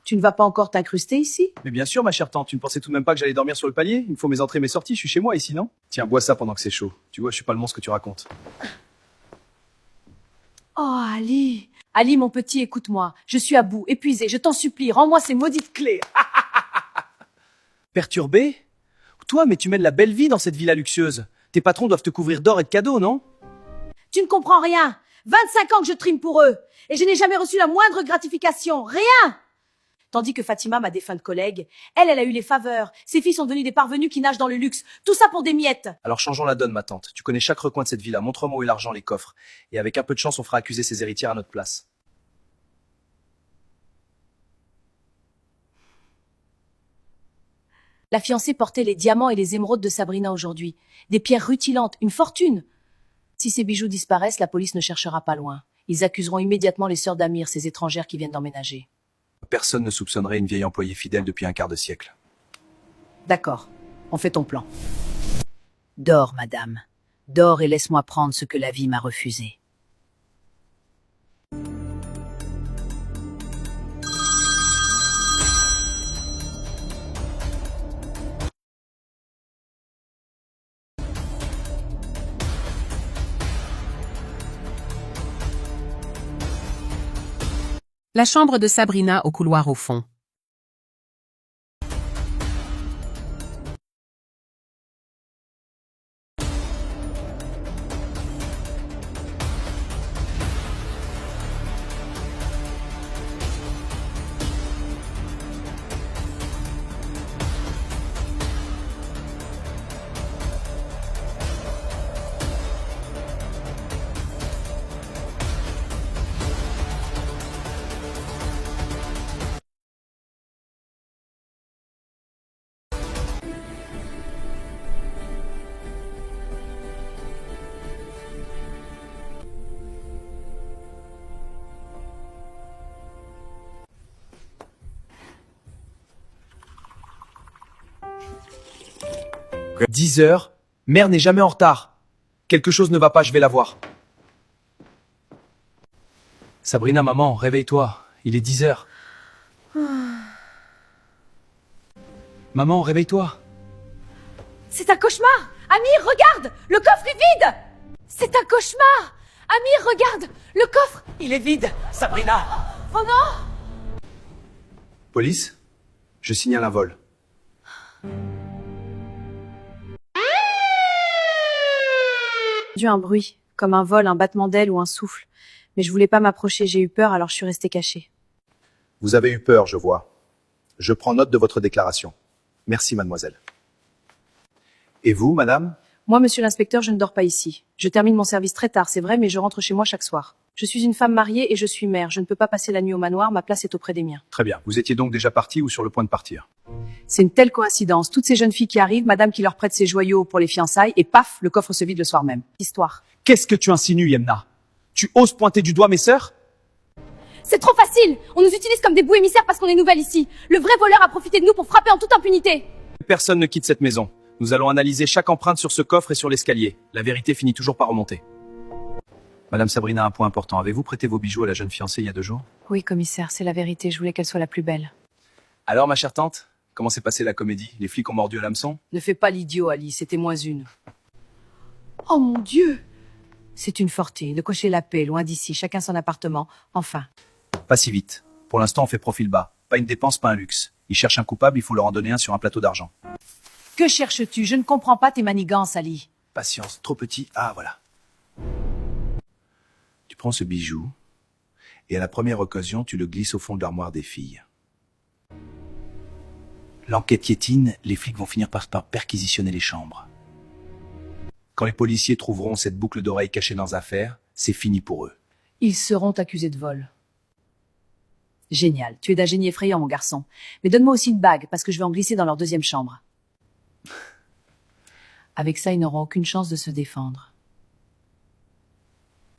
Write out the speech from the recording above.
Tu ne vas pas encore t'incruster ici? Mais bien sûr, ma chère tante, tu ne pensais tout de même pas que j'allais dormir sur le palier? Il me faut mes entrées et mes sorties, je suis chez moi ici, non? Tiens, bois ça pendant que c'est chaud. Tu vois, je suis pas le monstre que tu racontes. Oh, Ali. Ali, mon petit, écoute-moi. Je suis à bout, épuisée, je t'en supplie, rends-moi ces maudites clés. Perturbé? Toi, mais tu mènes la belle vie dans cette villa luxueuse. Tes patrons doivent te couvrir d'or et de cadeaux, non? Tu ne comprends rien. 25 ans que je trime pour eux. Et je n'ai jamais reçu la moindre gratification. Rien! Tandis que Fatima, ma défunte collègue, elle a eu les faveurs. Ses filles sont devenues des parvenus qui nagent dans le luxe. Tout ça pour des miettes. Alors changeons la donne, ma tante. Tu connais chaque recoin de cette villa. Montre-moi où est l'argent, les coffres. Et avec un peu de chance, on fera accuser ses héritières à notre place. La fiancée portait les diamants et les émeraudes de Sabrina aujourd'hui. Des pierres rutilantes, une fortune. Si ces bijoux disparaissent, la police ne cherchera pas loin. Ils accuseront immédiatement les sœurs d'Amir, ces étrangères qui viennent d'emménager. Personne ne soupçonnerait une vieille employée fidèle depuis un quart de siècle. D'accord, on fait ton plan. Dors, madame. Dors et laisse-moi prendre ce que la vie m'a refusé. La chambre de Sabrina au couloir au fond. « 10 heures. Mère n'est jamais en retard. Quelque chose ne va pas, je vais la voir. » Sabrina, maman, réveille-toi. Il est 10 heures. Maman, réveille-toi. C'est un cauchemar! Amir, regarde! Le coffre est vide! C'est un cauchemar! Amir, regarde! Le coffre... Il est vide, Sabrina. Oh non! Police, je signale un vol. J'ai entendu un bruit, comme un vol, un battement d'aile ou un souffle. Mais je voulais pas m'approcher, j'ai eu peur, alors je suis restée cachée. Vous avez eu peur, je vois. Je prends note de votre déclaration. Merci, mademoiselle. Et vous, madame? Moi, monsieur l'inspecteur, je ne dors pas ici. Je termine mon service très tard, c'est vrai, mais je rentre chez moi chaque soir. Je suis une femme mariée et je suis mère. Je ne peux pas passer la nuit au manoir, ma place est auprès des miens. Très bien. Vous étiez donc déjà parti ou sur le point de partir? C'est une telle coïncidence. Toutes ces jeunes filles qui arrivent, madame qui leur prête ses joyaux pour les fiançailles, et paf, le coffre se vide le soir même. Histoire. Qu'est-ce que tu insinues, Yemna? Tu oses pointer du doigt mes sœurs? C'est trop facile! On nous utilise comme des boucs émissaires parce qu'on est nouvelles ici. Le vrai voleur a profité de nous pour frapper en toute impunité. Personne ne quitte cette maison. Nous allons analyser chaque empreinte sur ce coffre et sur l'escalier. La vérité finit toujours par remonter. Madame Sabrina, un point important. Avez-vous prêté vos bijoux à la jeune fiancée il y a 2 jours? Oui, commissaire, c'est la vérité. Je voulais qu'elle soit la plus belle. Alors, ma chère tante, comment s'est passée la comédie? Les flics ont mordu à l'hameçon? Ne fais pas l'idiot, Ali. C'était moins une. Oh mon Dieu! C'est une fortune. De cocher la paix, loin d'ici. Chacun son appartement. Enfin. Pas si vite. Pour l'instant, on fait profil bas. Pas une dépense, pas un luxe. Ils cherchent un coupable, il faut leur en donner un sur un plateau d'argent. Que cherches-tu? Je ne comprends pas tes manigances, Ali. Patience, trop petit. Ah, voilà. Tu prends ce bijou, et à la première occasion, tu le glisses au fond de l'armoire des filles. L'enquête piétine, les flics vont finir par perquisitionner les chambres. Quand les policiers trouveront cette boucle d'oreille cachée dans affaire, c'est fini pour eux. Ils seront accusés de vol. Génial. Tu es d'un génie effrayant, mon garçon. Mais donne-moi aussi une bague, parce que je vais en glisser dans leur 2e chambre. Avec ça, ils n'auront aucune chance de se défendre.